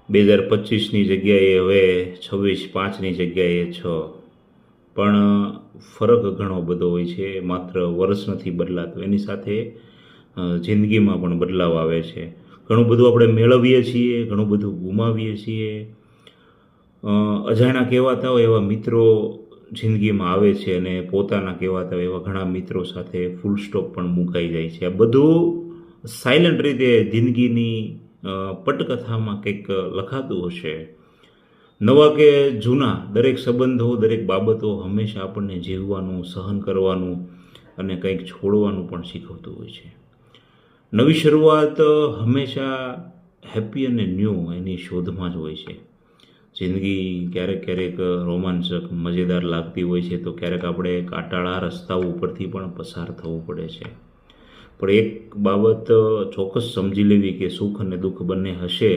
2025ની જગ્યાએ હવે 26/5ની જગ્યાએ 6, પણ ફરક ઘણો બધો હોય છે. માત્ર વર્ષ નથી બદલાતો, એની સાથે જિંદગીમાં પણ બદલાવ આવે છે. ઘણું બધું આપણે મેળવીએ છીએ, ઘણું બધું ગુમાવીએ છીએ. અજાણ્યા કહેવાતા હોય એવા મિત્રો જિંદગીમાં આવે છે અને પોતાના કહેવાતા હોય એવા ઘણા મિત્રો સાથે ફૂલ સ્ટોપ પણ મુકાઈ જાય છે. આ બધું સાયલન્ટ રીતે જિંદગીની પટકથામાં કંઈક લખાતું હશે. નવા કે જૂના દરેક સંબંધો, દરેક બાબતો હંમેશા આપણને જીવવાનું, સહન કરવાનું અને કંઈક છોડવાનું પણ શીખવતું હોય છે. નવી શરૂઆત હંમેશા હેપી અને ન્યૂ એની શોધમાં જ હોય છે. જિંદગી ક્યારેક ક્યારેક રોમાંચક, મજેદાર લાગતી હોય છે, તો ક્યારેક આપણે કાંટાળા રસ્તાઓ ઉપરથી પણ પસાર થવું પડે છે. પણ એક બાબત ચોક્કસ સમજી લેવી કે સુખ અને દુઃખ બંને હશે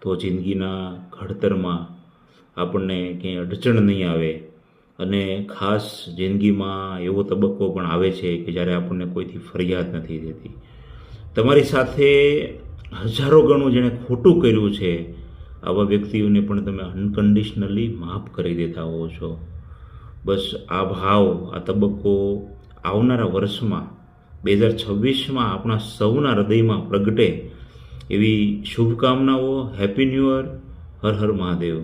તો જિંદગીના ઘડતરમાં આપણને ક્યાંય અડચણ નહીં આવે. અને ખાસ જિંદગીમાં એવો તબક્કો પણ આવે છે કે જ્યારે આપણને કોઈથી ફરિયાદ નથી રહેતી. તમારી સાથે હજારો ગણું જેણે ખોટું કર્યું છે, આવા વ્યક્તિઓને પણ તમે અનકન્ડિશનલી માફ કરી દેતા હોવો છો. બસ આ ભાવ, આ તબક્કો આવનારા વર્ષમાં 2026માં આપણા સૌના હૃદયમાં પ્રગટે એવી શુભકામનાઓ. Happy new year. Har Har Mahadev.